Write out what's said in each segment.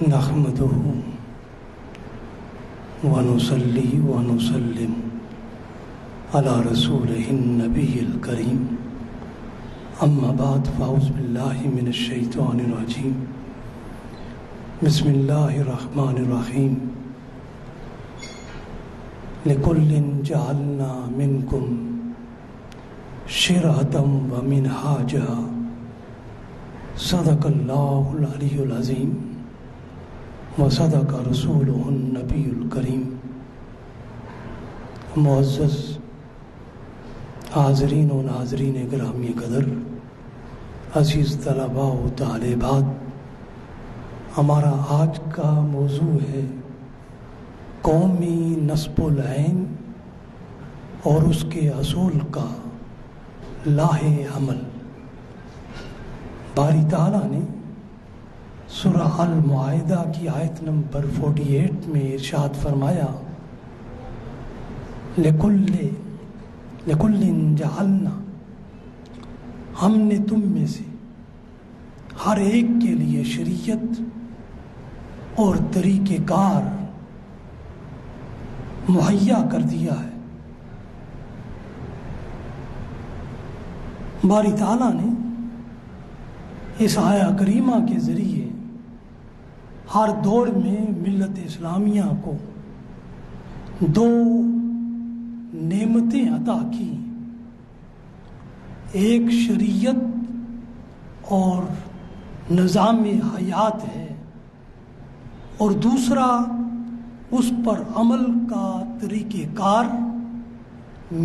نحمده ونصلي ونسلم على رسوله النبي الكريم أما بعد فأعوذ بالله من الشيطان الرجيم بسم الله الرحمن الرحيم لكل جعلنا منكم شرعة ومنهاجا صدق الله العلي العظيم وصدق رسوله النبی الکریم۔ معزز حاضرین و ناظرین گرامی قدر، عزیز طلباء و طالبات، ہمارا آج کا موضوع ہے قومی نصب العین اور اس کے اصول کا لاہ عمل۔ باری تعالیٰ نے سورہ المائدہ کی آیت نمبر 48 میں ارشاد فرمایا، لِكُلٍّ جَعَلْنَا، ہم نے تم میں سے ہر ایک کے لیے شریعت اور طریقہ کار مہیا کر دیا ہے۔ باری تعالیٰ نے اس آیہ کریمہ کے ذریعے ہر دور میں ملت اسلامیہ کو دو نعمتیں عطا کی، ایک شریعت اور نظام حیات ہے، اور دوسرا اس پر عمل کا طریقہ کار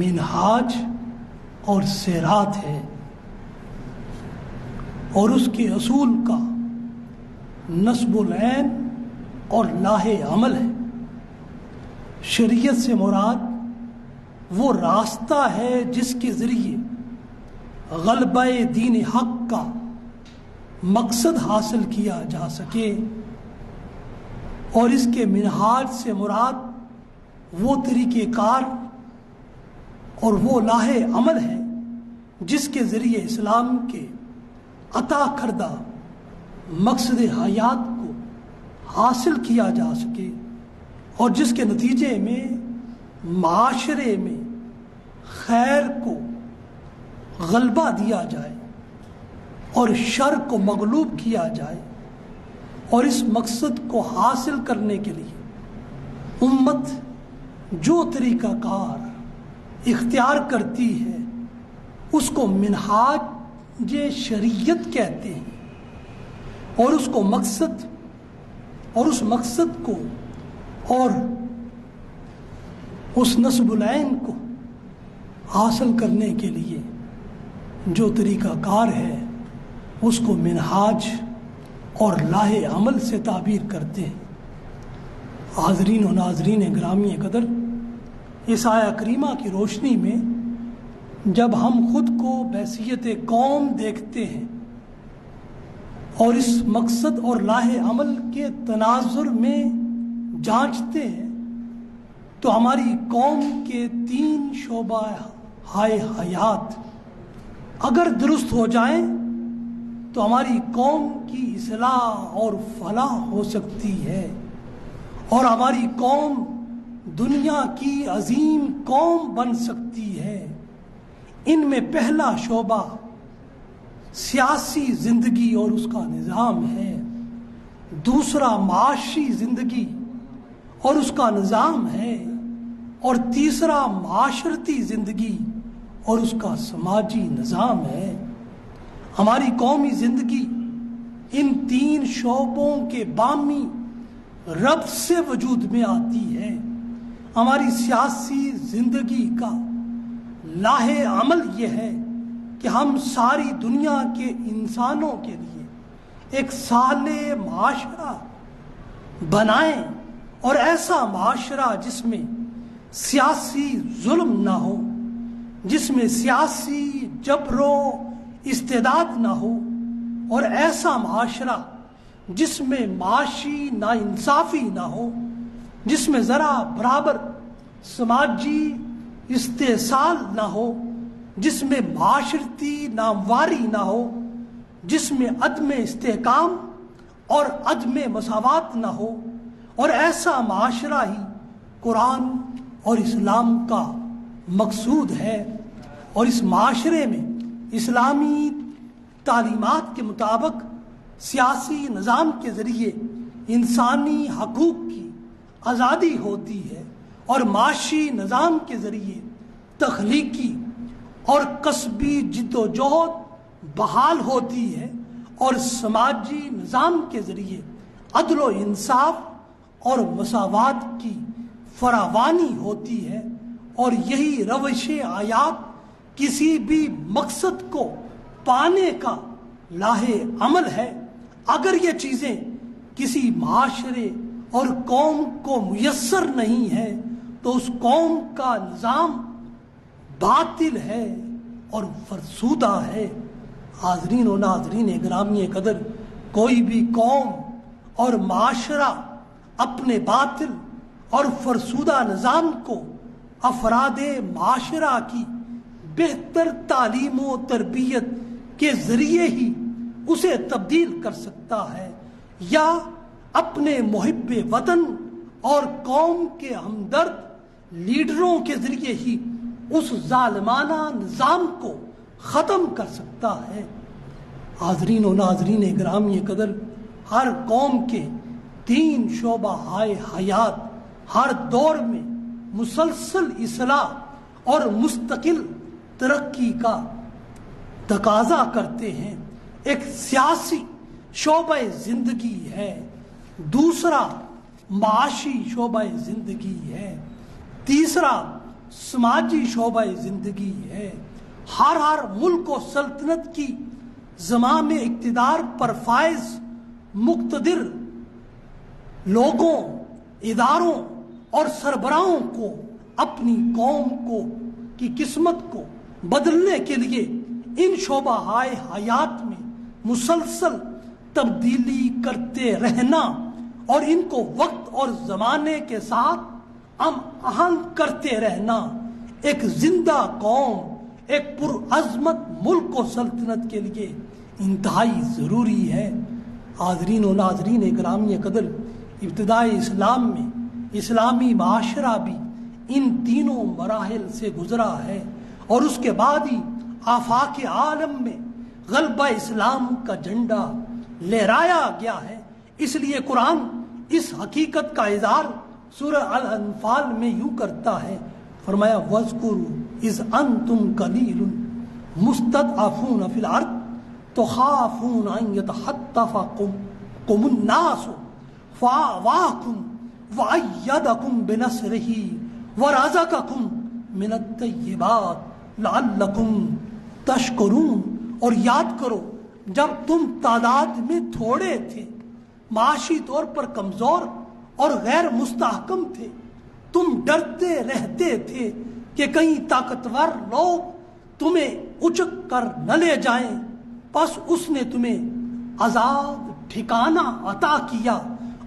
منہاج اور سیرات ہے، اور اس کے اصول کا نصب العین اور لاہ عمل ہے۔ شریعت سے مراد وہ راستہ ہے جس کے ذریعے غلبہ دین حق کا مقصد حاصل کیا جا سکے، اور اس کے منہاج سے مراد وہ طریقہ کار اور وہ لاہ عمل ہے جس کے ذریعے اسلام کے عطا کردہ مقصد حیات کو حاصل کیا جا سکے، اور جس کے نتیجے میں معاشرے میں خیر کو غلبہ دیا جائے اور شر کو مغلوب کیا جائے۔ اور اس مقصد کو حاصل کرنے کے لیے امت جو طریقہ کار اختیار کرتی ہے اس کو منہاج شریعت کہتے ہیں، اور اس کو مقصد کو اور اس نصب العین کو حاصل کرنے کے لیے جو طریقہ کار ہے اس کو منہاج اور لاہ عمل سے تعبیر کرتے ہیں۔ حاضرین و ناظرین گرامی قدر، اس آیہ کریمہ کی روشنی میں جب ہم خود کو بحیثیت قوم دیکھتے ہیں اور اس مقصد اور لاہ عمل کے تناظر میں جانچتے ہیں تو ہماری قوم کے 3 شعبہ حیات اگر درست ہو جائیں تو ہماری قوم کی اصلاح اور فلاح ہو سکتی ہے، اور ہماری قوم دنیا کی عظیم قوم بن سکتی ہے۔ ان میں پہلا شعبہ سیاسی زندگی اور اس کا نظام ہے، دوسرا معاشی زندگی اور اس کا نظام ہے، اور تیسرا معاشرتی زندگی اور اس کا سماجی نظام ہے۔ ہماری قومی زندگی ان 3 شعبوں کے بامی ربط سے وجود میں آتی ہے۔ ہماری سیاسی زندگی کا لاہ عمل یہ ہے کہ ہم ساری دنیا کے انسانوں کے لیے ایک صالح معاشرہ بنائیں، اور ایسا معاشرہ جس میں سیاسی ظلم نہ ہو، جس میں سیاسی جبر و استعداد نہ ہو، اور ایسا معاشرہ جس میں معاشی ناانصافی نہ ہو، جس میں ذرا برابر سماجی استحصال نہ ہو، جس میں معاشرتی نامواری نہ ہو، جس میں عدم استحکام اور عدم مساوات نہ ہو، اور ایسا معاشرہ ہی قرآن اور اسلام کا مقصود ہے۔ اور اس معاشرے میں اسلامی تعلیمات کے مطابق سیاسی نظام کے ذریعے انسانی حقوق کی آزادی ہوتی ہے، اور معاشی نظام کے ذریعے تخلیقی اور کسبی جد و جہد بحال ہوتی ہے، اور سماجی نظام کے ذریعے عدل و انصاف اور مساوات کی فراوانی ہوتی ہے۔ اور یہی روش حیات کسی بھی مقصد کو پانے کا لاہ عمل ہے۔ اگر یہ چیزیں کسی معاشرے اور قوم کو میسر نہیں ہے تو اس قوم کا نظام باطل ہے اور فرسودہ ہے۔ حاضرین و ناظرین گرامی قدر، کوئی بھی قوم اور معاشرہ اپنے باطل اور فرسودہ نظام کو افراد معاشرہ کی بہتر تعلیم و تربیت کے ذریعے ہی اسے تبدیل کر سکتا ہے، یا اپنے محب وطن اور قوم کے ہمدرد لیڈروں کے ذریعے ہی اس ظالمانہ نظام کو ختم کر سکتا ہے۔ حاضرین و ناظرین گرامی قدر، ہر قوم کے 3 شعبہ حیات ہر دور میں مسلسل اصلاح اور مستقل ترقی کا تقاضا کرتے ہیں۔ ایک سیاسی شعبہ زندگی ہے، دوسرا معاشی شعبہ زندگی ہے، تیسرا سماجی شعبہ زندگی ہے۔ ہر ملک و سلطنت کی زمام اقتدار پر فائز مقتدر لوگوں، اداروں اور سربراہوں کو اپنی قوم کی قسمت کو بدلنے کے لیے ان شعبہ حیات میں مسلسل تبدیلی کرتے رہنا اور ان کو وقت اور زمانے کے ساتھ ہم آہنگ کرتے رہنا ایک زندہ قوم، ایک پرعظمت ملک و سلطنت کے لیے انتہائی ضروری ہے۔ حاضرین و ناظرین گرامی قدر، ابتدائی اسلام میں اسلامی معاشرہ بھی ان تینوں مراحل سے گزرا ہے، اور اس کے بعد ہی آفاق عالم میں غلبہ اسلام کا جھنڈا لہرایا گیا ہے۔ اس لیے قرآن اس حقیقت کا اظہار سورہ الانفال میں یوں کرتا ہے، فرمایا وَاذْكُرُوا إِذْ أَنْتُمْ قَلِيلٌ مُسْتَضْعَفُونَ فِي الْأَرْضِ تُخَافُونَ أَنْ يَتَخَطَّفَكُمُ النَّاسُ فَآوَاكُمْ وَأَيَّدَكُمْ بِنَصْرِهِ وَرَزَقَكُمْ مِنَ الطَّيِّبَاتِ لَعَلَّكُمْ تَشْكُرُونَ۔ اور یاد کرو جب تم تعداد میں تھوڑے تھے، معاشی طور پر کمزور اور غیر مستحکم تھے، تم ڈرتے رہتے تھے کہ کہیں طاقتور لوگ تمہیں اچک کر نہ لے جائیں، پس اس نے تمہیں آزاد ٹھکانہ عطا کیا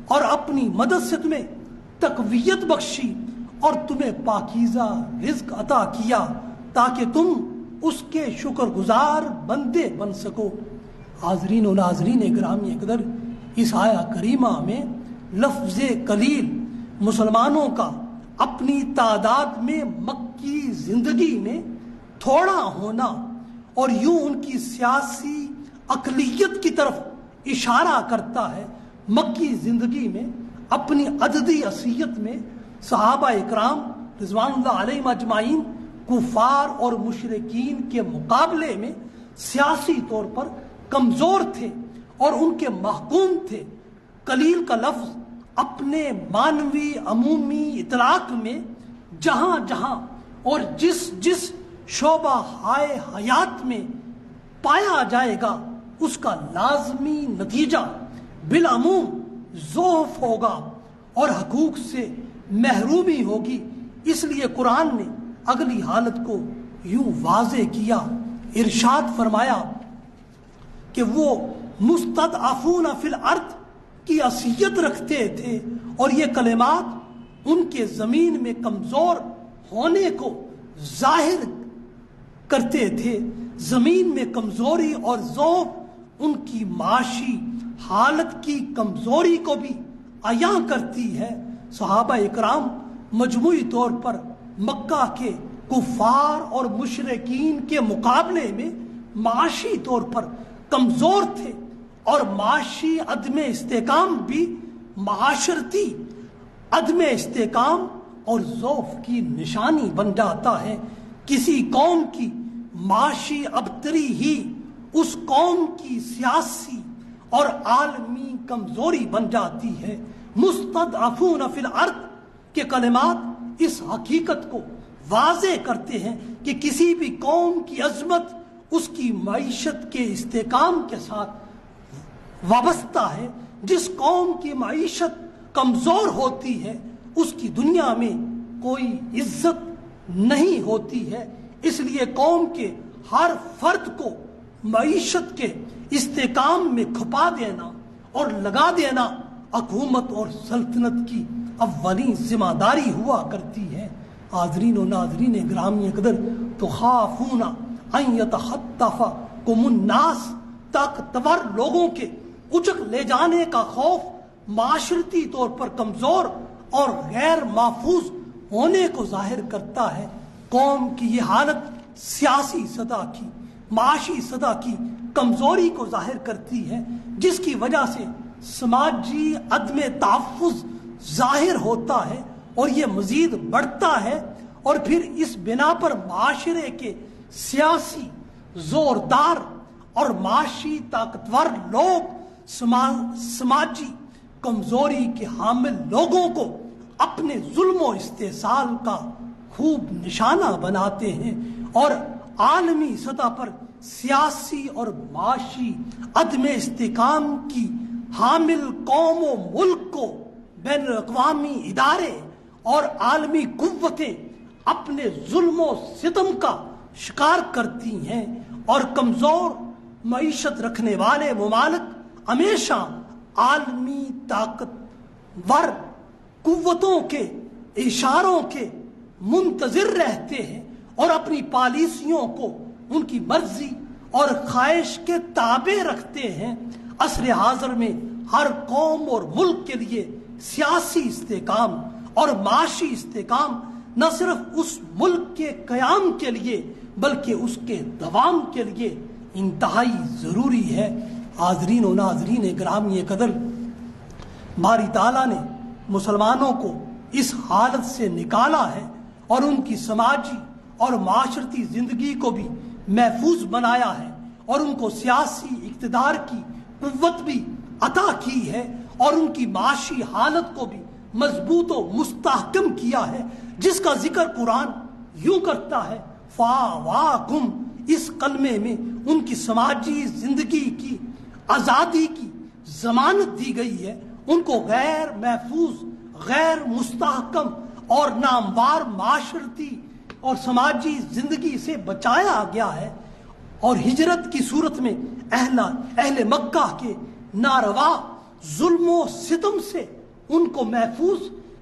اور اپنی مدد سے تمہیں تقویت بخشی اور تمہیں پاکیزہ رزق عطا کیا تاکہ تم اس کے شکر گزار بندے بن سکو۔ حاضرین و ناظرین گرامی قدر، اس آیہ کریمہ میں لفظ قلیل مسلمانوں کا اپنی تعداد میں مکی زندگی میں تھوڑا ہونا اور یوں ان کی سیاسی اقلیت کی طرف اشارہ کرتا ہے۔ مکی زندگی میں اپنی عددی حیثیت میں صحابہ اکرام رضوان اللہ علیہم اجمعین کفار اور مشرکین کے مقابلے میں سیاسی طور پر کمزور تھے اور ان کے محکوم تھے۔ قلیل کا لفظ اپنے معنوی عمومی اطلاق میں جہاں جہاں اور جس جس شعبہ حیات میں پایا جائے گا اس کا لازمی نتیجہ بالعموم ضعف ہوگا اور حقوق سے محرومی ہوگی۔ اس لیے قرآن نے اگلی حالت کو یوں واضح کیا، ارشاد فرمایا کہ وہ مستضعفون فی الارض کی حیثیت رکھتے تھے، اور یہ کلمات ان کے زمین میں کمزور ہونے کو ظاہر کرتے تھے۔ زمین میں کمزوری اور ضعف ان کی معاشی حالت کی کمزوری کو بھی عیاں کرتی ہے۔ صحابہ اکرام مجموعی طور پر مکہ کے کفار اور مشرکین کے مقابلے میں معاشی طور پر کمزور تھے، اور معاشی عدم استحکام بھی معاشرتی عدم استحکام اور ضعف کی نشانی بن جاتا ہے۔ کسی قوم کی معاشی ابتری ہی اس قوم کی سیاسی اور عالمی کمزوری بن جاتی ہے۔ مستضعفون فی الارض کے کلمات اس حقیقت کو واضح کرتے ہیں کہ کسی بھی قوم کی عظمت اس کی معیشت کے استحکام کے ساتھ وابستہ ہے۔ جس قوم کی معیشت کمزور ہوتی ہے اس کی دنیا میں کوئی عزت نہیں ہوتی ہے۔ اس لیے قوم کے ہر فرد کو معیشت کے استحکام میں کھپا دینا اور لگا دینا حکومت اور سلطنت کی اولین ذمہ داری ہوا کرتی ہے۔ حاضرین و ناظرین گرامی قدر، تخافون ان یتخطفکم الناس، طاقتور لوگوں کے اچک لے جانے کا خوف معاشرتی طور پر کمزور اور غیر محفوظ ہونے کو ظاہر کرتا ہے۔ قوم کی یہ حالت سیاسی سطح کی، معاشی سطح کی کمزوری کو ظاہر کرتی ہے، جس کی وجہ سے سماجی عدم تحفظ ظاہر ہوتا ہے اور یہ مزید بڑھتا ہے، اور پھر اس بنا پر معاشرے کے سیاسی زوردار اور معاشی طاقتور لوگ سماجی کمزوری کے حامل لوگوں کو اپنے ظلم و استحصال کا خوب نشانہ بناتے ہیں، اور عالمی سطح پر سیاسی اور معاشی عدم استحکام کی حامل قوم و ملک کو بین الاقوامی ادارے اور عالمی قوتیں اپنے ظلم و ستم کا شکار کرتی ہیں، اور کمزور معیشت رکھنے والے ممالک ہمیشہ عالمی طاقتور قوتوں کے اشاروں کے منتظر رہتے ہیں اور اپنی پالیسیوں کو ان کی مرضی اور خواہش کے تابع رکھتے ہیں۔ عصر حاضر میں ہر قوم اور ملک کے لیے سیاسی استحکام اور معاشی استحکام نہ صرف اس ملک کے قیام کے لیے بلکہ اس کے دوام کے لیے انتہائی ضروری ہے۔ حاضرین و ناظرین گرامی قدر، باری تعالیٰ نے مسلمانوں کو اس حالت سے نکالا ہے اور ان کی سماجی اور معاشرتی زندگی کو بھی محفوظ بنایا ہے، اور ان کو سیاسی اقتدار کی قوت بھی عطا کی ہے، اور ان کی معاشی حالت کو بھی مضبوط و مستحکم کیا ہے، جس کا ذکر قرآن یوں کرتا ہے فَآوَاكُمْ۔ اس کلمے میں ان کی سماجی زندگی کی آزادی کی ضمانت دی گئی ہے، ان کو غیر محفوظ، غیر مستحکم اور ناموار معاشرتی اور سماجی زندگی سے بچایا گیا ہے، اور ہجرت کی صورت میں اہل مکہ کے ناروا ظلم و ستم سے ان کو محفوظ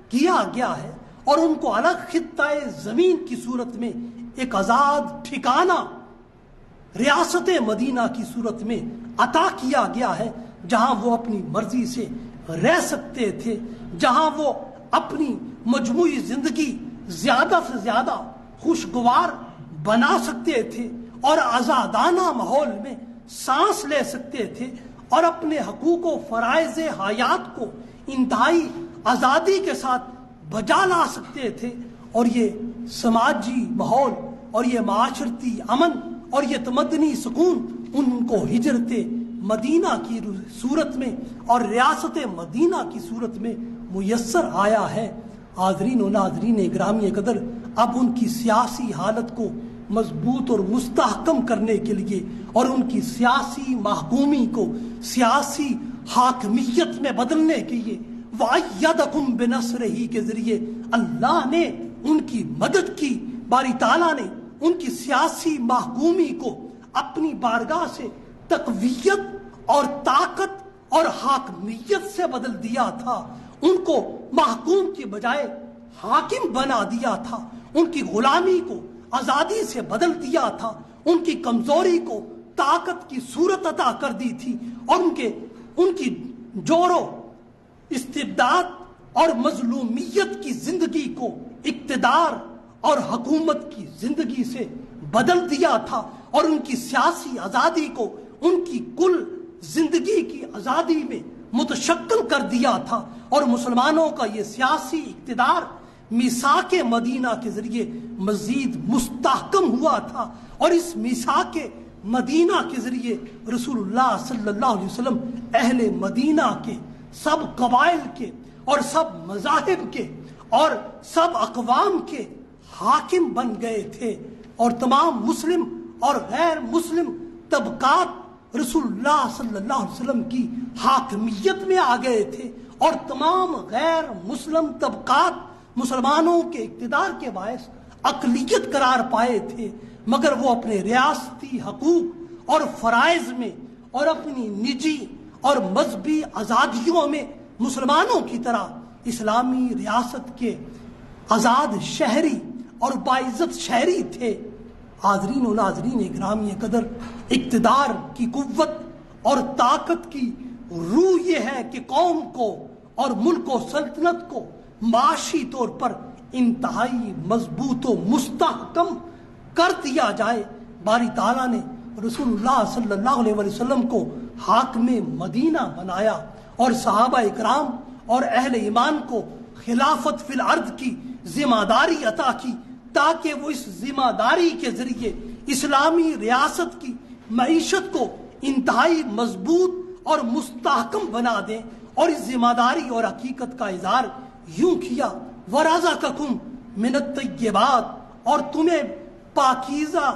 کیا گیا ہے، اور ان کو الگ خطہ زمین کی صورت میں ایک آزاد ٹھکانہ ریاست مدینہ کی صورت میں عطا کیا گیا ہے، جہاں وہ اپنی مرضی سے رہ سکتے تھے، جہاں وہ اپنی مجموعی زندگی زیادہ سے زیادہ خوشگوار بنا سکتے تھے اور آزادانہ ماحول میں سانس لے سکتے تھے، اور اپنے حقوق و فرائض حیات کو انتہائی آزادی کے ساتھ بجا لا سکتے تھے، اور یہ سماجی ماحول اور یہ معاشرتی امن اور یہ تمدنی سکون ان کو ہجرت مدینہ کی صورت میں اور ریاست مدینہ کی صورت میں میسر آیا ہے۔ حاضرین و ناظرین گرامی قدر، اب ان کی سیاسی حالت کو مضبوط اور مستحکم کرنے کے لیے اور ان کی سیاسی محکومی کو سیاسی حاکمیت میں بدلنے کے لیے وَأَيَّدَكُمْ بِنَصْرِهِ کے ذریعے اللہ نے ان کی مدد کی۔ باری تعالیٰ نے ان کی سیاسی محکومی کو اپنی بارگاہ سے تقویت اور طاقت اور حاکمیت سے بدل دیا تھا، ان کو محکوم کی بجائے حاکم بنا دیا تھا، ان کی غلامی کو آزادی سے بدل دیا تھا، ان کی کمزوری کو طاقت کی صورت عطا کر دی تھی، اور ان کی جور و استبداد اور مظلومیت کی زندگی کو اقتدار اور حکومت کی زندگی سے بدل دیا تھا، اور ان کی سیاسی آزادی کو ان کی کل زندگی کی آزادی میں متشکل کر دیا تھا، اور مسلمانوں کا یہ سیاسی اقتدار میثاق مدینہ کے ذریعے مزید مستحکم ہوا تھا، اور اس میثاق مدینہ کے ذریعے رسول اللہ صلی اللہ علیہ وسلم اہل مدینہ کے سب قبائل کے اور سب مذاہب کے اور سب اقوام کے حاکم بن گئے تھے، اور تمام مسلم اور غیر مسلم طبقات رسول اللہ صلی اللہ علیہ وسلم کی حاکمیت میں آ گئے تھے، اور تمام غیر مسلم طبقات مسلمانوں کے اقتدار کے باعث اقلیت قرار پائے تھے، مگر وہ اپنے ریاستی حقوق اور فرائض میں اور اپنی نجی اور مذہبی آزادیوں میں مسلمانوں کی طرح اسلامی ریاست کے آزاد شہری اور باعزت شہری تھے۔ حاضرین و ناظرین گرامی قدر، اقتدار کی قوت اور طاقت کی روح یہ ہے کہ قوم کو اور ملک و سلطنت کو معاشی طور پر انتہائی مضبوط و مستحکم کر دیا جائے۔ باری تعالیٰ نے رسول اللہ صلی اللہ علیہ وسلم کو حاکم مدینہ بنایا، اور صحابہ اکرام اور اہل ایمان کو خلافت فی الارض کی ذمہ داری عطا کی، تاکہ وہ اس ذمہ داری کے ذریعے اسلامی ریاست کی معیشت کو انتہائی مضبوط اور مستحکم بنا دیں۔ اور اس ذمہ داری اور حقیقت کا اظہار یوں کیا، وَرَزَقَكُم مِّنَ الطَّیِّبَاتِ، اور تمہیں پاکیزہ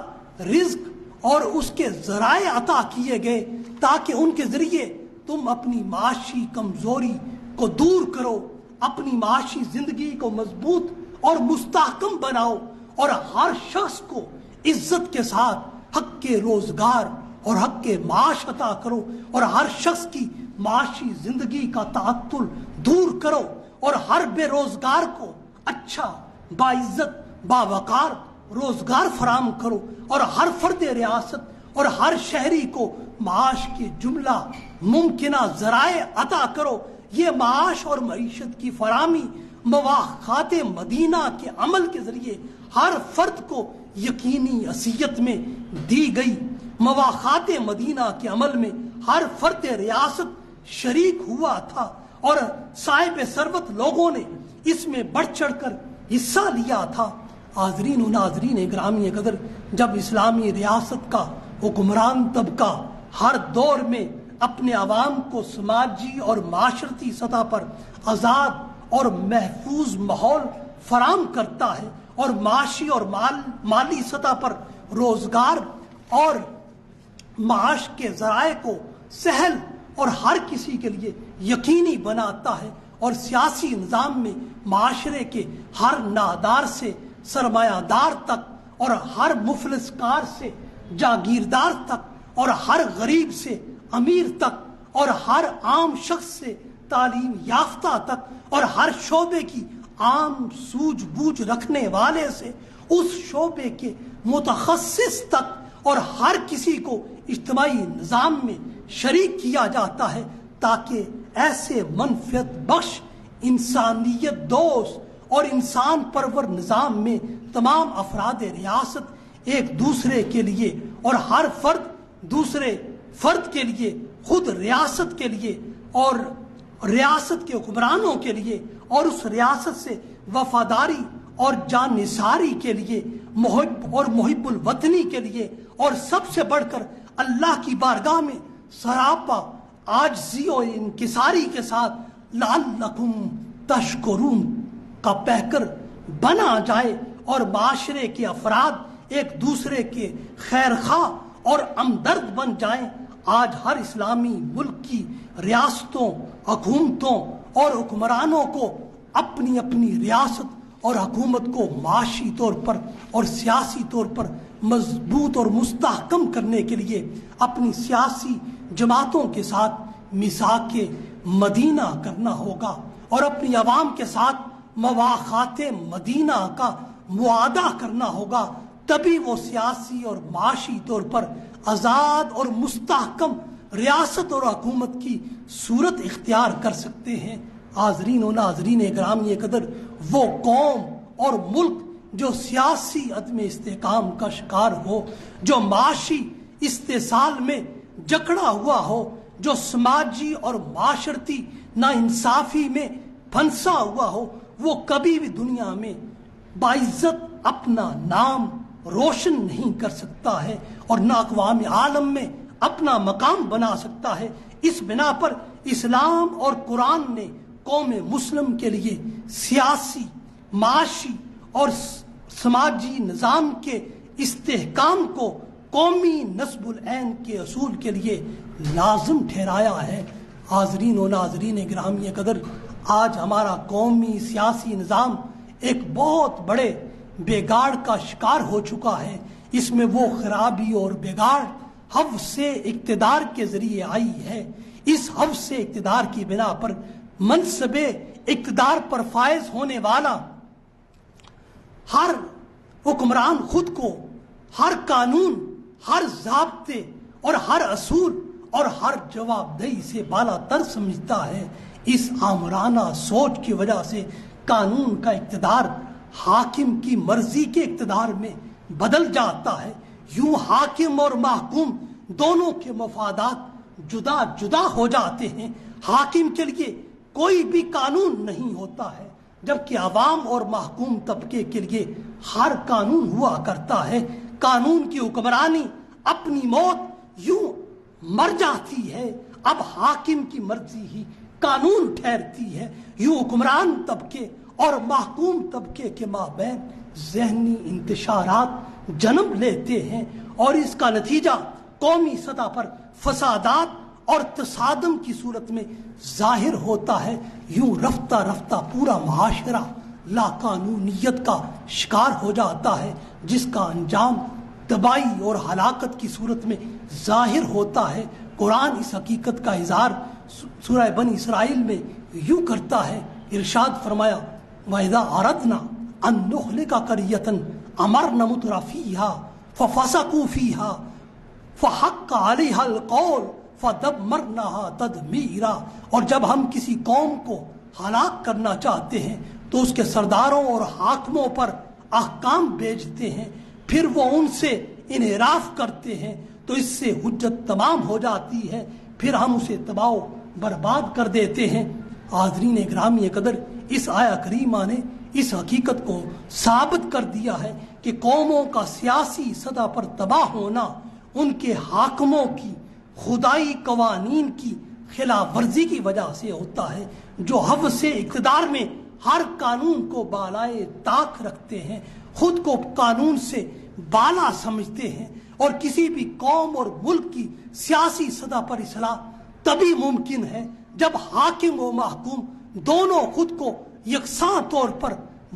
رزق اور اس کے ذرائع عطا کیے گئے تاکہ ان کے ذریعے تم اپنی معاشی کمزوری کو دور کرو، اپنی معاشی زندگی کو مضبوط اور مستحکم بناؤ، اور ہر شخص کو عزت کے ساتھ حق کے روزگار اور حق کے معاش عطا کرو، اور ہر شخص کی معاشی زندگی کا تعطل دور کرو، اور ہر بے روزگار کو اچھا باعزت باوقار روزگار فراہم کرو، اور ہر فرد ریاست اور ہر شہری کو معاش کے جملہ ممکنہ ذرائع عطا کرو۔ یہ معاش اور معیشت کی فراہمی مواخات مدینہ کے عمل کے ذریعے ہر فرد کو یقینی حیثیت میں دی گئی۔ مواخات مدینہ کے عمل میں ہر فرد ریاست شریک ہوا تھا، اور صاحب ثروت لوگوں نے اس میں بڑھ چڑھ کر حصہ لیا تھا۔ حاضرین و ناظرین گرامی قدر، جب اسلامی ریاست کا حکمران طبقہ ہر دور میں اپنے عوام کو سماجی اور معاشرتی سطح پر آزاد اور محفوظ ماحول فراہم کرتا ہے، اور معاشی اور مالی سطح پر روزگار اور معاش کے ذرائع کو سہل اور ہر کسی کے لیے یقینی بناتا ہے، اور سیاسی نظام میں معاشرے کے ہر نادار سے سرمایہ دار تک، اور ہر مفلس کار سے جاگیردار تک، اور ہر غریب سے امیر تک، اور ہر عام شخص سے تعلیم یافتہ تک، اور ہر شعبے کی عام سوجھ بوجھ رکھنے والے سے اس شعبے کے متخصص تک، اور ہر کسی کو اجتماعی نظام میں شریک کیا جاتا ہے، تاکہ ایسے منفعت بخش انسانیت دوست اور انسان پرور نظام میں تمام افراد ریاست ایک دوسرے کے لیے اور ہر فرد دوسرے فرد کے لیے، خود ریاست کے لیے اور ریاست کے حکمرانوں کے لیے اور اس ریاست سے وفاداری اور جان نثاری کے لیے، محب اور محب الوطنی کے لیے، اور سب سے بڑھ کر اللہ کی بارگاہ میں سراپا عاجزی اور انکساری کے ساتھ لعلکم تشکرون کا پیکر بنا جائے، اور معاشرے کے افراد ایک دوسرے کے خیر خواہ اور ہمدرد بن جائیں۔ آج ہر اسلامی ملک کی ریاستوں، حکومتوں اور حکمرانوں کو اپنی اپنی ریاست اور حکومت کو معاشی طور پر اور سیاسی طور پر مضبوط اور مستحکم کرنے کے لیے اپنی سیاسی جماعتوں کے ساتھ میثاق مدینہ کرنا ہوگا، اور اپنی عوام کے ساتھ مواخات مدینہ کا معاہدہ کرنا ہوگا، تبھی وہ سیاسی اور معاشی طور پر آزاد اور مستحکم ریاست اور حکومت کی صورت اختیار کر سکتے ہیں۔ حاضرین و ناظرین گرامی قدر، وہ قوم اور ملک جو سیاسی عدم استحکام کا شکار ہو، جو معاشی استحصال میں جکڑا ہوا ہو، جو سماجی اور معاشرتی ناانصافی میں پھنسا ہوا ہو، وہ کبھی بھی دنیا میں باعزت اپنا نام روشن نہیں کر سکتا ہے اور نہ اقوام عالم میں اپنا مقام بنا سکتا ہے۔ اس بنا پر اسلام اور قرآن نے قوم مسلم کے لیے سیاسی، معاشی اور سماجی نظام کے استحکام کو قومی نصب العین کے اصول کے لیے لازم ٹھہرایا ہے۔ حاضرین و ناظرین گرامی قدر، آج ہمارا قومی سیاسی نظام ایک بہت بڑے بگاڑ کا شکار ہو چکا ہے۔ اس میں وہ خرابی اور بگاڑ حوث اقتدار کے ذریعے آئی ہے۔ اس حوث اقتدار کی بنا پر منصب اقتدار پر فائز ہونے والا ہر حکمران خود کو ہر قانون، ہر ضابطے اور ہر اصول اور ہر جواب دہی سے بالا تر سمجھتا ہے۔ اس آمرانہ سوچ کی وجہ سے قانون کا اقتدار حاکم کی مرضی کے اقتدار میں بدل جاتا ہے۔ یوں حاکم اور محکوم دونوں کے مفادات جدا جدا ہو جاتے ہیں۔ حاکم کے لیے کوئی بھی قانون نہیں ہوتا ہے، جبکہ عوام اور محکوم طبقے کے لیے ہر قانون ہوا کرتا ہے۔ قانون کی حکمرانی اپنی موت یوں مر جاتی ہے، اب حاکم کی مرضی ہی قانون ٹھہرتی ہے۔ یوں حکمران طبقے اور محکوم طبقے کے مابین ذہنی انتشارات جنم لیتے ہیں اور اس کا نتیجہ قومی سطح پر فسادات اور تصادم کی صورت میں ظاہر ہوتا ہے۔ یوں رفتہ رفتہ پورا معاشرہ لاقانونیت کا شکار ہو جاتا ہے، جس کا انجام تباہی اور ہلاکت کی صورت میں ظاہر ہوتا ہے۔ قرآن اس حقیقت کا اظہار سورہ بنی اسرائیل میں یوں کرتا ہے، ارشاد فرمایا وَإِذَا أَرَدْنَا أَن نُخْلِقَ قَرْيَةً أَمَرْنَا مُتْرَفِيهَا فَفَسَقُوا فِيهَا فَحَقَّ عَلَيْهَا الْقَوْلُ فَدَمَّرْنَاهَا تَدْمِيرًا۔ اور جب ہم کسی قوم کو ہلاک کرنا چاہتے ہیں تو اس کے سرداروں اور حاکموں پر احکام بھیجتے ہیں، پھر وہ ان سے انحراف کرتے ہیں تو اس سے حجت تمام ہو جاتی ہے، پھر ہم اسے تباہ و برباد کر دیتے ہیں۔ حاضرین گرامی قدر، اس آیا کریمہ نے اس حقیقت کو ثابت کر دیا ہے کہ قوموں کا سیاسی سطح پر تباہ ہونا ان کے حاکموں کی خدائی قوانین کی خلاف ورزی کی وجہ سے ہوتا ہے، جو حوث اقتدار میں ہر قانون کو بالائے طاق رکھتے ہیں، خود کو قانون سے بالا سمجھتے ہیں، اور کسی بھی قوم اور ملک کی سیاسی سطح پر اصلاح تبھی ممکن ہے جب حاکم و محکوم دونوں خود کو یکساں طور پر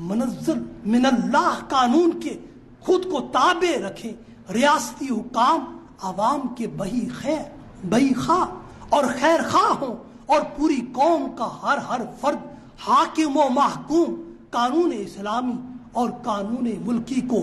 منزل من اللہ قانون کے خود کو تابع رکھیں۔ ریاستی حکام عوام کے بہی خواہ اور خیر خواہ ہوں، اور پوری قوم کا ہر فرد حاکم و محکوم قانون اسلامی اور قانون ملکی کو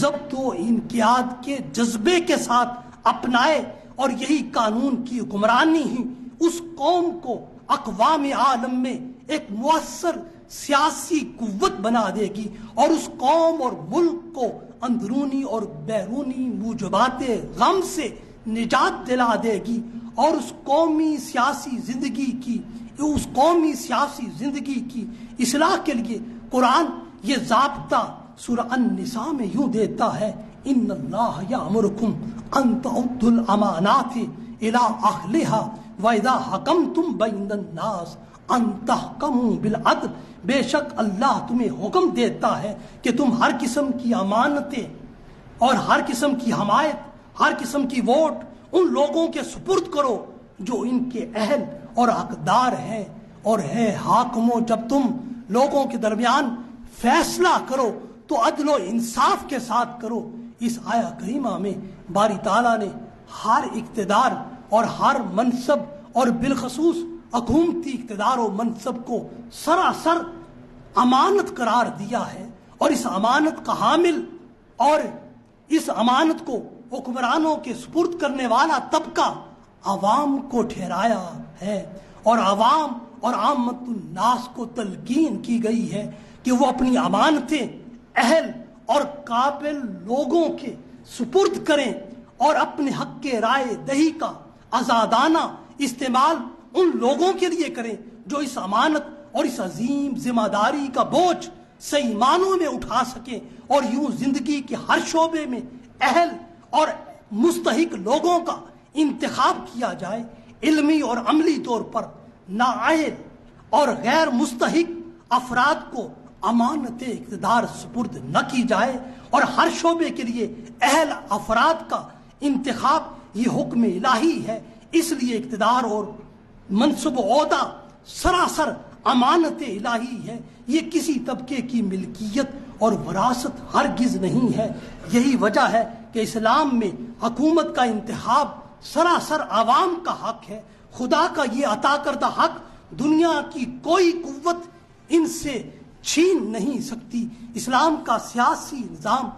ضبط و انقیاد کے جذبے کے ساتھ اپنائے، اور یہی قانون کی حکمرانی ہی اس قوم کو اقوام عالم میں ایک مؤثر سیاسی قوت بنا دے گی، اور اس قوم اور ملک کو اندرونی اور بیرونی موجبات غم سے نجات دلا دے گی، اور اس قومی سیاسی زندگی کی اصلاح کے لیے قرآن یہ ضابطہ سورہ النساء میں یوں دیتا ہے، ان اللہ یامرکم ان تعدوا الامانات الی اہلھا واذا حکمتم بین الناس ان تحکموا بالعدل۔ بے شک اللہ تمہیں حکم دیتا ہے کہ تم ہر قسم کی امانتیں اور ہر قسم کی حمایت، ہر قسم کی ووٹ ان لوگوں کے سپرد کرو جو ان کے اہل اور حقدار ہیں، اور ہے حاکموں جب تم لوگوں کے درمیان فیصلہ کرو تو عدل و انصاف کے ساتھ کرو۔ اس آیا کریمہ میں باری تعالیٰ نے ہر اقتدار اور ہر منصب اور بالخصوص حکومتی اقتدار و منصب کو سراسر امانت قرار دیا ہے، اور اس امانت کا حامل اور اس امانت کو حکمرانوں کے سپرد کرنے والا طبقہ عوام کو ٹھہرایا ہے اور عوام اور عامت الناس کو تلقین کی گئی ہے کہ وہ اپنی امانتیں اہل اور قابل لوگوں کے سپرد کریں اور اپنے حق کے رائے دہی کا آزادانہ استعمال ان لوگوں کے لیے کریں جو اس امانت اور اس عظیم ذمہ داری کا بوجھ صحیح معنوں میں اٹھا سکیں، اور یوں زندگی کے ہر شعبے میں اہل اور مستحق لوگوں کا انتخاب کیا جائے، علمی اور عملی طور پر نااہل اور غیر مستحق افراد کو امانت اقتدار سپرد نہ کی جائے، اور ہر شعبے کے لیے اہل افراد کا انتخاب یہ حکم الہی ہے۔ اس لیے اقتدار اور منصب و عہدہ سراسر امانت الہی ہے، یہ کسی طبقے کی ملکیت اور وراثت ہرگز نہیں ہے۔ یہی وجہ ہے کہ اسلام میں حکومت کا انتخاب سراسر عوام کا حق ہے۔ خدا کا یہ عطا کردہ حق دنیا کی کوئی قوت ان سے چھین نہیں سکتی۔ اسلام کا سیاسی نظام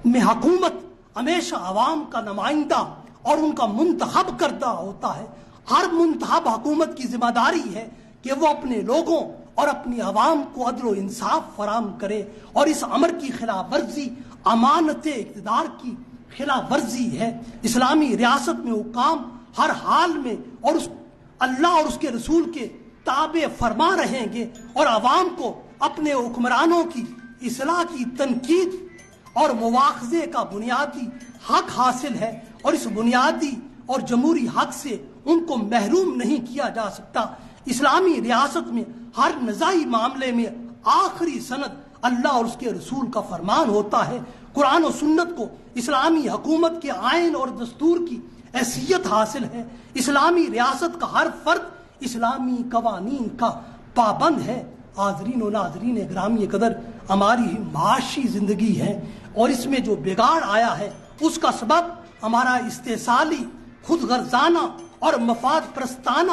میں حکومت ہمیشہ عوام کا نمائندہ اور ان کا منتخب کردہ ہوتا ہے۔ ہر منتخب حکومت کی ذمہ داری ہے کہ وہ اپنے لوگوں اور اپنی عوام کو عدل و انصاف فراہم کرے، اور اس امر کی خلاف ورزی امانت اقتدار کی خلاف ورزی ہے۔ اسلامی ریاست میں حکام ہر حال میں اور اللہ اور اس کے رسول کے تابع فرما رہیں گے، اور عوام کو اپنے حکمرانوں کی اصلاح کی تنقید اور مواخذے کا بنیادی حق حاصل ہے، اور اس بنیادی اور جمہوری حق سے ان کو محروم نہیں کیا جا سکتا۔ اسلامی ریاست میں ہر نزاعی معاملے میں آخری سند اللہ اور اس کے رسول کا فرمان ہوتا ہے۔ قرآن و سنت کو اسلامی حکومت کے آئین اور دستور کی حیثیت حاصل ہے۔ اسلامی ریاست کا ہر فرد اسلامی قوانین کا پابند ہے۔ حاضرین و ناظرین گرامی قدر، ہماری معاشی زندگی ہے اور اس میں جو بگاڑ آیا ہے اس کا سبب ہمارا استحصالی، خود غرضانہ اور مفاد پرستانہ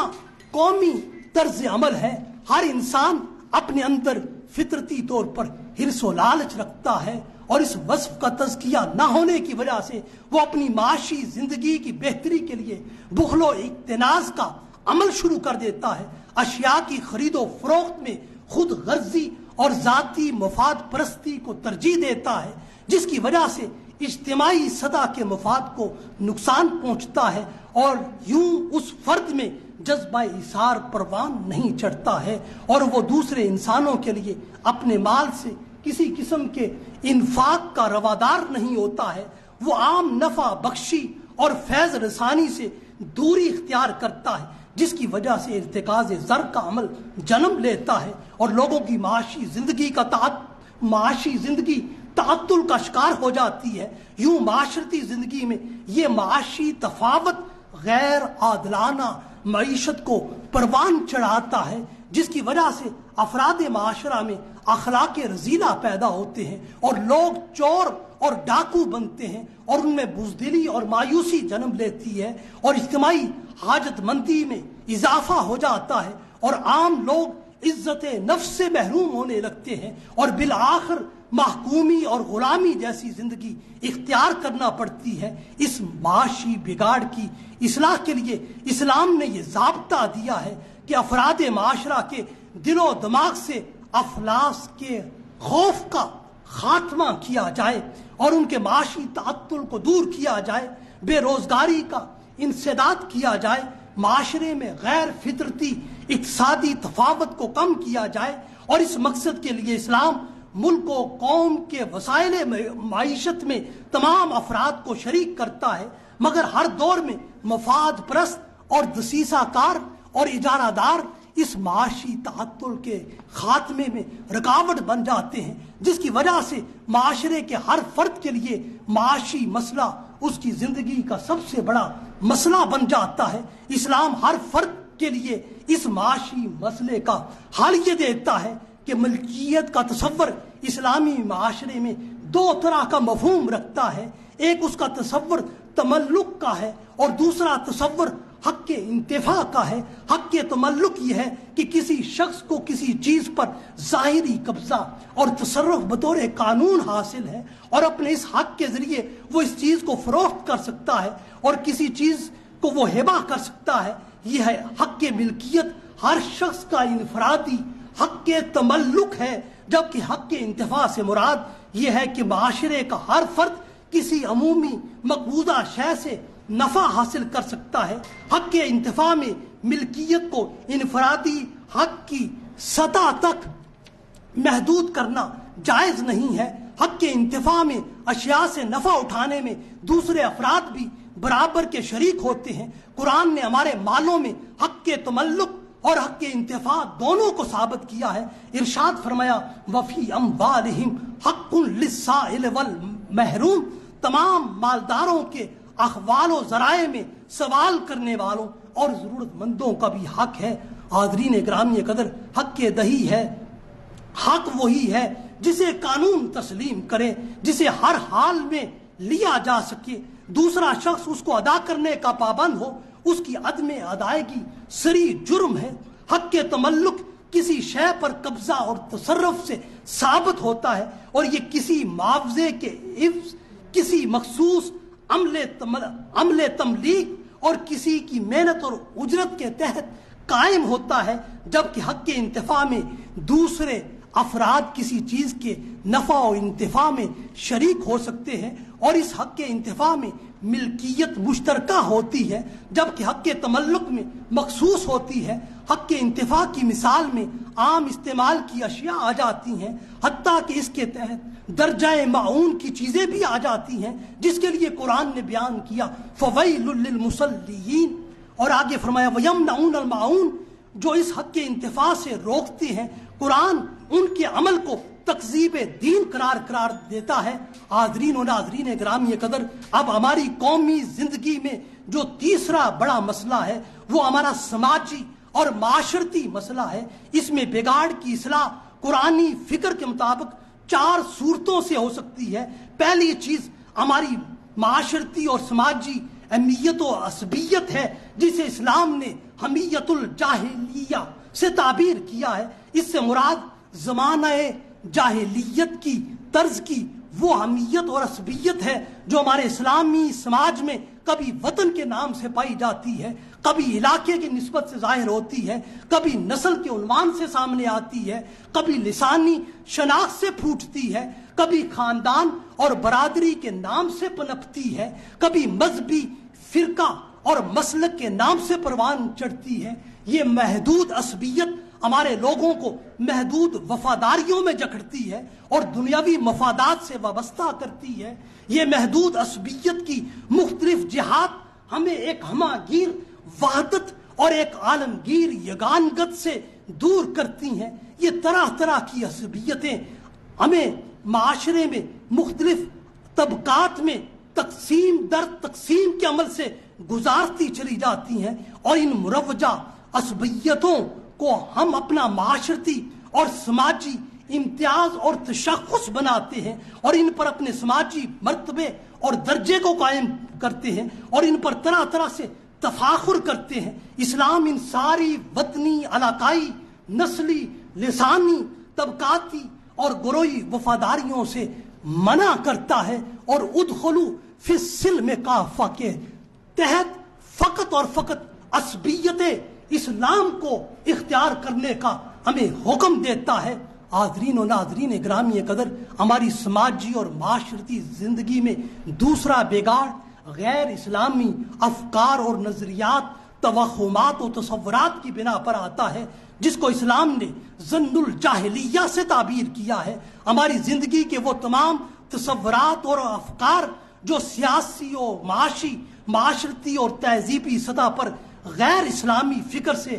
قومی طرز عمل ہے۔ ہر انسان اپنے اندر فطرتی طور پر حرص و لالچ رکھتا ہے، اور اس وصف کا تزکیہ نہ ہونے کی وجہ سے وہ اپنی معاشی زندگی کی بہتری کے لیے بخل و اقتناز کا عمل شروع کر دیتا ہے۔ اشیاء کی خرید و فروخت میں خود غرضی اور ذاتی مفاد پرستی کو ترجیح دیتا ہے، جس کی وجہ سے اجتماعی سطح کے مفاد کو نقصان پہنچتا ہے، اور یوں اس فرد میں جذبہ ایثار پروان نہیں چڑھتا ہے، اور وہ دوسرے انسانوں کے لیے اپنے مال سے کسی قسم کے انفاق کا روادار نہیں ہوتا ہے۔ وہ عام نفع بخشی اور فیض رسانی سے دوری اختیار کرتا ہے، جس کی وجہ سے ارتکاز زر کا عمل جنم لیتا ہے، اور لوگوں کی معاشی زندگی تعطل کا شکار ہو جاتی ہے۔ یوں معاشرتی زندگی میں یہ معاشی تفاوت غیر عادلانہ معیشت کو پروان چڑھاتا ہے، جس کی وجہ سے افراد معاشرہ میں اخلاق رذیلہ پیدا ہوتے ہیں، اور لوگ چور اور ڈاکو بنتے ہیں، اور ان میں بزدلی اور مایوسی جنم لیتی ہے، اور اجتماعی حاجت مندی میں اضافہ ہو جاتا ہے، اور عام لوگ عزت نفس سے محروم ہونے لگتے ہیں، اور بالآخر محکومی اور غلامی جیسی زندگی اختیار کرنا پڑتی ہے۔ اس معاشی بگاڑ کی اصلاح کے لیے اسلام نے یہ ضابطہ دیا ہے کہ افراد معاشرہ کے دل و دماغ سے افلاس کے خوف کا خاتمہ کیا جائے، اور ان کے معاشی تعطل کو دور کیا جائے، بے روزگاری کا انسداد کیا جائے، معاشرے میں غیر فطرتی اقتصادی تفاوت کو کم کیا جائے، اور اس مقصد کے لیے اسلام ملک و قوم کے وسائل معیشت میں تمام افراد کو شریک کرتا ہے، مگر ہر دور میں مفاد پرست اور دسیسہ کار اور اجارہ دار اس معاشی تعطل کے خاتمے میں رکاوٹ بن جاتے ہیں، جس کی وجہ سے معاشرے کے ہر فرد کے لیے معاشی مسئلہ اس کی زندگی کا سب سے بڑا مسئلہ بن جاتا ہے۔ اسلام ہر فرد کے لیے اس معاشی مسئلے کا حل یہ دیتا ہے کہ ملکیت کا تصور اسلامی معاشرے میں دو طرح کا مفہوم رکھتا ہے۔ ایک اس کا تصور تملک کا ہے، اور دوسرا تصور حق کے انتفاع کا ہے۔ حق کے تملک یہ ہے کہ کسی شخص کو کسی چیز پر ظاہری قبضہ اور تصرف بطور قانون حاصل ہے، اور اپنے اس حق کے ذریعے وہ اس چیز کو فروخت کر سکتا ہے، اور کسی چیز کو وہ ہبہ کر سکتا ہے، یہ ہے حق ملکیت، ہر شخص کا انفرادی حق تملک ہے، جبکہ حق انتفاع سے مراد یہ ہے کہ معاشرے کا ہر فرد کسی عمومی مقبوضہ شے سے نفع حاصل کر سکتا ہے۔ حق انتفاع میں ملکیت کو انفرادی حق کی سطح تک محدود کرنا جائز نہیں ہے۔ حق انتفاع میں اشیاء سے نفع اٹھانے میں دوسرے افراد بھی برابر کے شریک ہوتے ہیں۔ قرآن نے ہمارے مالوں میں حق کے تملک اور حق انتفاع دونوں کو ثابت کیا ہے۔ ارشاد فرمایا وفی اموالہم حق للسائل والمحروم، تمام مالداروں کے احوال و ذرائع میں سوال کرنے والوں اور ضرورت مندوں کا بھی حق ہے۔ حاضرین گرامی قدر، حق دہی ہے، حق وہی ہے جسے قانون تسلیم کرے، جسے ہر حال میں لیا جا سکے، دوسرا شخص اس کو ادا کرنے کا پابند ہو، اس کی عدم ادائیگی صریح جرم ہے۔ حق کے تملک کسی شے پر قبضہ اور تصرف سے ثابت ہوتا ہے، اور یہ کسی معاوضے کے عوض کسی مخصوص عمل تملیک اور کسی کی محنت اور اجرت کے تحت قائم ہوتا ہے، جبکہ حق انتفاع میں دوسرے افراد کسی چیز کے نفع و انتفاع میں شریک ہو سکتے ہیں، اور اس حق انتفاع میں ملکیت مشترکہ ہوتی ہے، جبکہ حق تملک میں مخصوص ہوتی ہے۔ حق انتفاع کی مثال میں عام استعمال کی اشیاء آ جاتی ہیں، حتیٰ کہ اس کے تحت درجہ معون کی چیزیں بھی آ جاتی ہیں، جس کے لیے قرآن نے بیان کیا فویل للمصلیین، اور آگے فرمایا ویمنعون الماعون، جو اس حق انتفاع سے روکتے ہیں۔ قرآن ان کے عمل کو تکذیب دین قرار دیتا ہے۔ حاضرین و ناظرین گرامی قدر، اب ہماری قومی زندگی میں جو تیسرا بڑا مسئلہ ہے وہ ہمارا سماجی اور معاشرتی مسئلہ ہے۔ اس میں بگاڑ کی اصلاح قرآنی فکر کے مطابق 4 صورتوں سے ہو سکتی ہے۔ پہلی چیز ہماری معاشرتی اور سماجی اہمیت و عصبیت ہے، جسے اسلام نے حمیت الجاہلیہ سے تعبیر کیا ہے۔ اس سے مراد زمانہ جاہلیت کی طرز کی وہ حمیت اور عصبیت ہے جو ہمارے اسلامی سماج میں کبھی وطن کے نام سے پائی جاتی ہے، کبھی علاقے کی نسبت سے ظاہر ہوتی ہے، کبھی نسل کے عنوان سے سامنے آتی ہے، کبھی لسانی شناخت سے پھوٹتی ہے، کبھی خاندان اور برادری کے نام سے پنپتی ہے، کبھی مذہبی فرقہ اور مسلک کے نام سے پروان چڑھتی ہے۔ یہ محدود عصبیت ہمارے لوگوں کو محدود وفاداریوں میں جکڑتی ہے اور دنیاوی مفادات سے وابستہ کرتی ہے۔ یہ محدود عصبیت کی مختلف جہات ہمیں ایک ہماگیر وحدت اور ایک عالمگیر یگانگت سے دور کرتی ہیں۔ یہ طرح طرح کی عصبیتیں ہمیں معاشرے میں مختلف طبقات میں تقسیم در تقسیم کے عمل سے گزارتی چلی جاتی ہیں، اور ان مروجہ عصبیتوں کو ہم اپنا معاشرتی اور سماجی امتیاز اور تشخص بناتے ہیں، اور ان پر اپنے سماجی مرتبے اور درجے کو قائم کرتے ہیں، اور ان پر طرح طرح سے تفاخر کرتے ہیں۔ اسلام ان ساری وطنی، علاقائی، نسلی، لسانی، طبقاتی اور گروہی وفاداریوں سے منع کرتا ہے، اور ادخلوا فی السلم کافہ کے تحت فقط اور فقط عصبیت اسلام کو اختیار کرنے کا ہمیں حکم دیتا ہے۔ حاضرین و ناظرین گرامی قدر، ہماری سماجی اور معاشرتی زندگی میں دوسرا بگاڑ غیر اسلامی افکار اور نظریات، توہمات و تصورات کی بنا پر آتا ہے، جس کو اسلام نے ظن الجاہلیہ سے تعبیر کیا ہے۔ ہماری زندگی کے وہ تمام تصورات اور افکار جو سیاسی و معاشرتی اور تہذیبی سطح پر غیر اسلامی فکر سے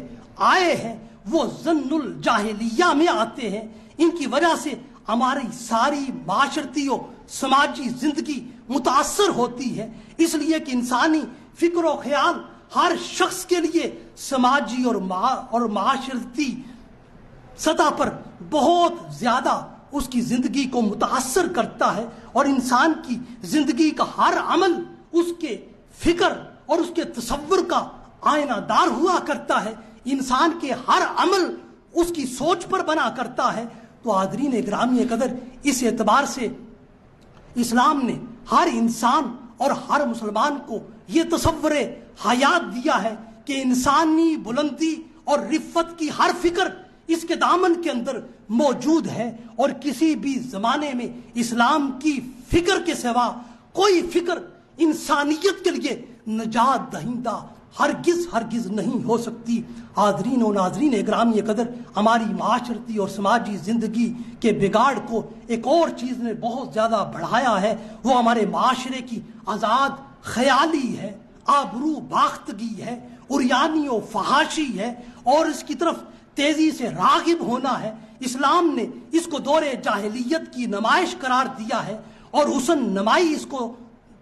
آئے ہیں، وہ ظن الجاہلیہ میں آتے ہیں۔ ان کی وجہ سے ہماری ساری معاشرتی و سماجی زندگی متاثر ہوتی ہے، اس لیے کہ انسانی فکر و خیال ہر شخص کے لیے سماجی اور معاشرتی سطح پر بہت زیادہ اس کی زندگی کو متاثر کرتا ہے، اور انسان کی زندگی کا ہر عمل اس کے فکر اور اس کے تصور کا آئینہ دار ہوا کرتا ہے۔ انسان کے ہر عمل اس کی سوچ پر بنا کرتا ہے۔ تو حاضرین گرامی قدر، اس اعتبار سے اسلام نے ہر انسان اور ہر مسلمان کو یہ تصور حیات دیا ہے کہ انسانی بلندی اور رفت کی ہر فکر اس کے دامن کے اندر موجود ہے، اور کسی بھی زمانے میں اسلام کی فکر کے سوا کوئی فکر انسانیت کے لیے نجات دہندہ ہرگز نہیں ہو سکتی۔ حاضرین و ناظرین گرامی قدر، ہماری معاشرتی اور سماجی زندگی کے بگاڑ کو ایک اور چیز نے بہت زیادہ بڑھایا ہے، وہ ہمارے معاشرے کی آزاد خیالی ہے، آبرو باختگی ہے، عریانی و فحاشی ہے، اور اس کی طرف تیزی سے راغب ہونا ہے۔ اسلام نے اس کو دور جاہلیت کی نمائش قرار دیا ہے اور حسن نمائی اس کو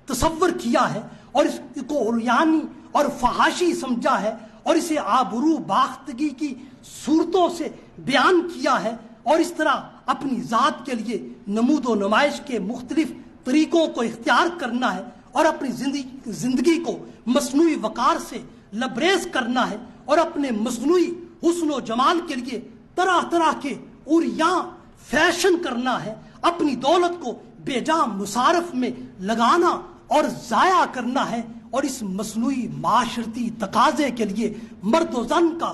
تصور کیا ہے، اور اس کو عریانی اور فحاشی سمجھا ہے، اور اسے آبرو باختگی کی صورتوں سے بیان کیا ہے، اور اس طرح اپنی ذات کے لیے نمود و نمائش کے مختلف طریقوں کو اختیار کرنا ہے، اور اپنی زندگی کو مصنوعی وقار سے لبریز کرنا ہے، اور اپنے مصنوعی حسن و جمال کے لیے طرح طرح کے عریاں فیشن کرنا ہے، اپنی دولت کو بے جا مصارف میں لگانا اور ضائع کرنا ہے، اور اس مصنوعی معاشرتی تقاضے کے لیے مرد و زن کا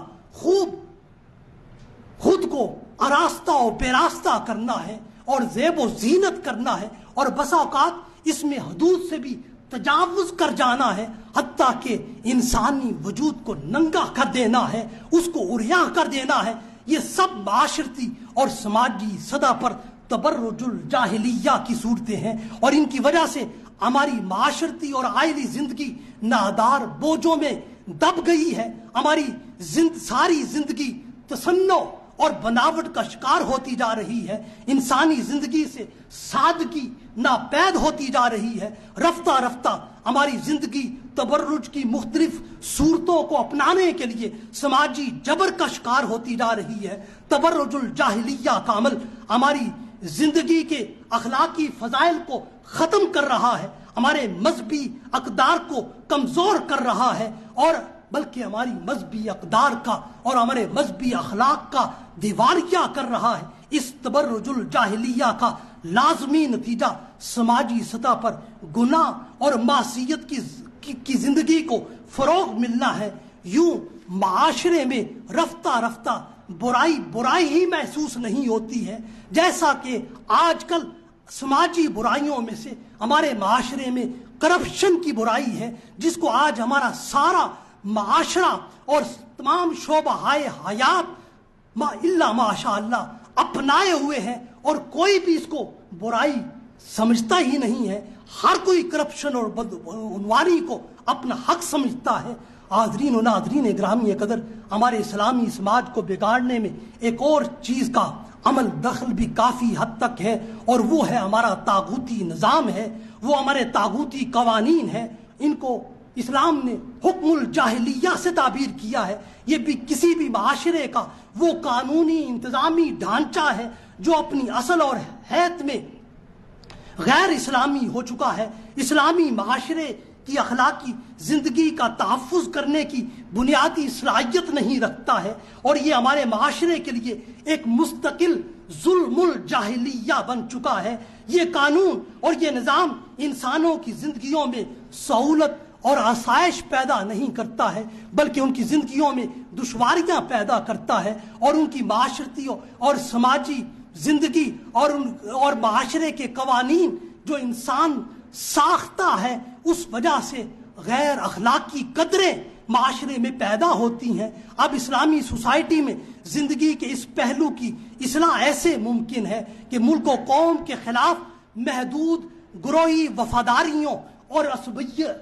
خود کو آراستہ و پیراستہ کرنا ہے اور زیب و زینت کرنا ہے، اور بسا اوقات اس میں حدود سے بھی تجاوز کر جانا ہے، حتیٰ کہ انسانی وجود کو ننگا کر دینا ہے، اس کو عریاں کر دینا ہے۔ یہ سب معاشرتی اور سماجی سطح پر تبرج الجاہلیہ کی صورتیں ہیں، اور ان کی وجہ سے ہماری معاشرتی اور آئلی زندگی نادار بوجھوں میں دب گئی ہے۔ ہماری ساری زندگی تصنع اور بناوٹ کا شکار ہوتی جا رہی ہے، انسانی زندگی سے سادگی ناپید ہوتی جا رہی ہے۔ رفتہ رفتہ ہماری زندگی تبرج کی مختلف صورتوں کو اپنانے کے لیے سماجی جبر کا شکار ہوتی جا رہی ہے۔ تبرج الجاہلیہ کا عمل ہماری زندگی کے اخلاقی فضائل کو ختم کر رہا ہے، ہمارے مذہبی اقدار کو کمزور کر رہا ہے، اور بلکہ ہماری مذہبی اقدار کا اور ہمارے مذہبی اخلاق کا دیوالیہ کر رہا ہے۔ اس تبرج الجاہلیہ کا لازمی نتیجہ سماجی سطح پر گناہ اور معصیت کی زندگی کو فروغ ملنا ہے۔ یوں معاشرے میں رفتہ رفتہ برائی ہی محسوس نہیں ہوتی ہے، جیسا کہ آج کل سماجی برائیوں میں سے ہمارے معاشرے میں کرپشن کی برائی ہے، جس کو آج ہمارا سارا معاشرہ اور تمام شعبہ حیات الا ماشاء اللہ اپنائے ہوئے ہیں، اور کوئی بھی اس کو برائی سمجھتا ہی نہیں ہے۔ ہر کوئی کرپشن اور بدعنوانی کو اپنا حق سمجھتا ہے۔ حاضرین و ناظرین گرامی قدر، ہمارے اسلامی سماج کو بگاڑنے میں ایک اور چیز کا عمل دخل بھی کافی حد تک ہے، اور وہ ہے ہمارا طاغوتی نظام ہے، وہ ہمارے طاغوتی قوانین ہیں۔ ان کو اسلام نے حکم الجاہلیہ سے تعبیر کیا ہے۔ یہ بھی کسی بھی معاشرے کا وہ قانونی انتظامی ڈھانچہ ہے جو اپنی اصل اور حیت میں غیر اسلامی ہو چکا ہے، اسلامی معاشرے کی اخلاقی زندگی کا تحفظ کرنے کی بنیادی صلاحیت نہیں رکھتا ہے، اور یہ ہمارے معاشرے کے لیے ایک مستقل ظلم الجاہلیہ بن چکا ہے۔ یہ قانون اور یہ نظام انسانوں کی زندگیوں میں سہولت اور آسائش پیدا نہیں کرتا ہے، بلکہ ان کی زندگیوں میں دشواریاں پیدا کرتا ہے، اور ان کی معاشرتی اور سماجی زندگی اور معاشرے کے قوانین جو انسان ساختہ ہے، اس وجہ سے غیر اخلاقی قدریں معاشرے میں پیدا ہوتی ہیں۔ اب اسلامی سوسائٹی میں زندگی کے اس پہلو کی اصلاح ایسے ممکن ہے کہ ملک و قوم کے خلاف محدود گروہی وفاداریوں اور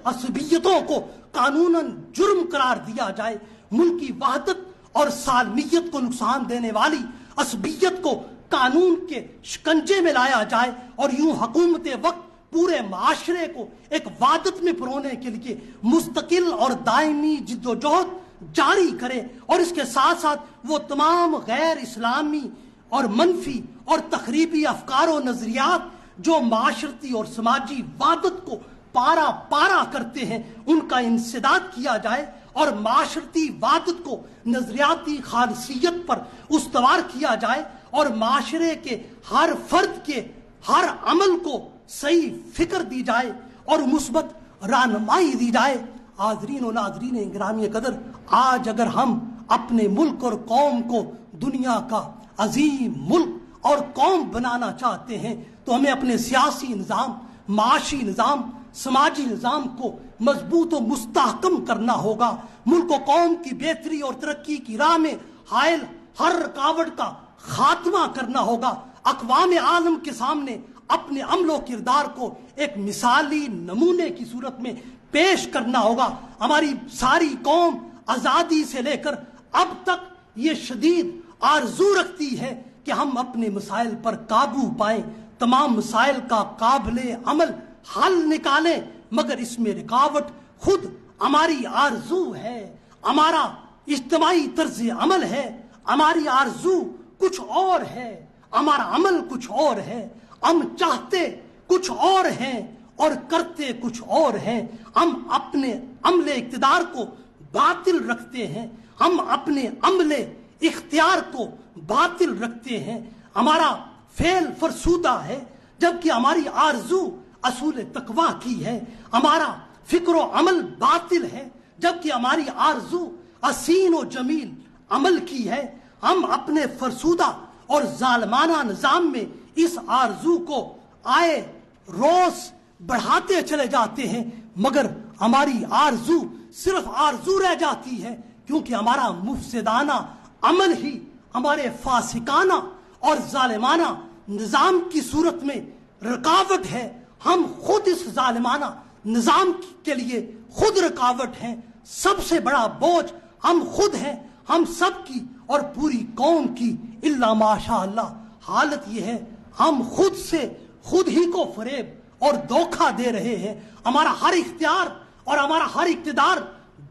عصبیتوں کو قانوناً جرم قرار دیا جائے، ملک کی وحدت اور سالمیت کو نقصان دینے والی عصبیت کو قانون کے شکنجے میں لایا جائے، اور یوں حکومت وقت پورے معاشرے کو ایک وحدت میں پرونے کے لیے مستقل اور دائمی جد و جہد جاری کرے، اور اس کے ساتھ ساتھ وہ تمام غیر اسلامی اور منفی اور تخریبی افکار و نظریات جو معاشرتی اور سماجی وحدت کو پارا کرتے ہیں، ان کا انسداد کیا جائے، اور معاشرتی وحدت کو نظریاتی خالصیت پر استوار کیا جائے، اور معاشرے کے ہر فرد کے ہر عمل کو صحیح فکر دی جائے، اور مثبت رہنمائی دی جائے۔ حاضرین و ناظرین گرامی قدر، آج اگر ہم اپنے ملک اور قوم کو دنیا کا عظیم ملک اور قوم بنانا چاہتے ہیں تو ہمیں اپنے سیاسی نظام، معاشی نظام، سماجی نظام کو مضبوط و مستحکم کرنا ہوگا۔ ملک و قوم کی بہتری اور ترقی کی راہ میں حائل ہر رکاوٹ کا خاتمہ کرنا ہوگا۔ اقوام عالم کے سامنے اپنے عمل و کردار کو ایک مثالی نمونے کی صورت میں پیش کرنا ہوگا۔ ہماری ساری قوم آزادی سے لے کر اب تک یہ شدید آرزو رکھتی ہے کہ ہم اپنے مسائل پر قابو پائیں، تمام مسائل کا قابل عمل حل نکالیں، مگر اس میں رکاوٹ خود ہماری آرزو ہے، ہمارا اجتماعی طرز عمل ہے۔ ہماری آرزو کچھ اور ہے، ہمارا عمل کچھ اور ہے، ہم چاہتے کچھ اور ہیں اور کرتے کچھ اور ہیں۔ ہم اپنے عمل اقتدار کو باطل رکھتے ہیں، ہم اپنے عمل اختیار کو باطل رکھتے ہیں۔ ہمارا فعل فرسودہ ہے جبکہ ہماری آرزو اصول تقوی کی ہے۔ ہمارا فکر و عمل باطل ہے جبکہ ہماری آرزو حسین و جمیل عمل کی ہے۔ ہم اپنے فرسودہ اور ظالمانہ نظام میں اس آرزو کو آئے روز بڑھاتے چلے جاتے ہیں، مگر ہماری آرزو صرف آرزو رہ جاتی ہے، کیونکہ ہمارا مفسدانہ عمل ہی ہمارے فاسقانہ اور ظالمانہ نظام کی صورت میں رکاوٹ ہے۔ ہم خود اس ظالمانہ نظام کے لیے خود رکاوٹ ہیں۔ سب سے بڑا بوجھ ہم خود ہیں، ہم سب کی اور پوری قوم کی، الا ماشاء اللہ۔ حالت یہ ہے ہم خود سے خود ہی کو فریب اور دھوکہ دے رہے ہیں۔ ہمارا ہر اختیار اور ہمارا ہر اقتدار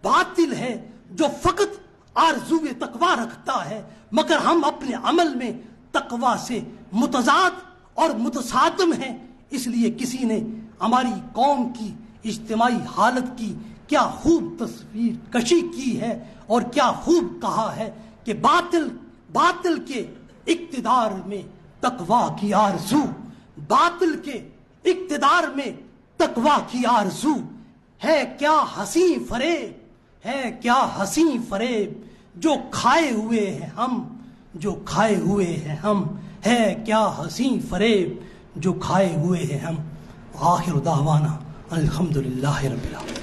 باطل ہے جو فقط آرزو تقوی رکھتا ہے، مگر ہم اپنے عمل میں تقوی سے متضاد اور متصادم ہیں۔ اس لیے کسی نے ہماری قوم کی اجتماعی حالت کی کیا خوب تصویر کشی کی ہے اور کیا خوب کہا ہے کہ باطل کے اقتدار میں تقوی کی آرزو، باطل کے اقتدار میں تقوی کی آرزو ہے کیا حسین فریب، ہے کیا حسین فریب جو کھائے ہوئے ہیں ہم، جو کھائے ہوئے ہیں ہم، ہے کیا حسین فریب جو کھائے ہوئے ہیں ہم۔ آخر دعوانا الحمدللہ رب العالمین۔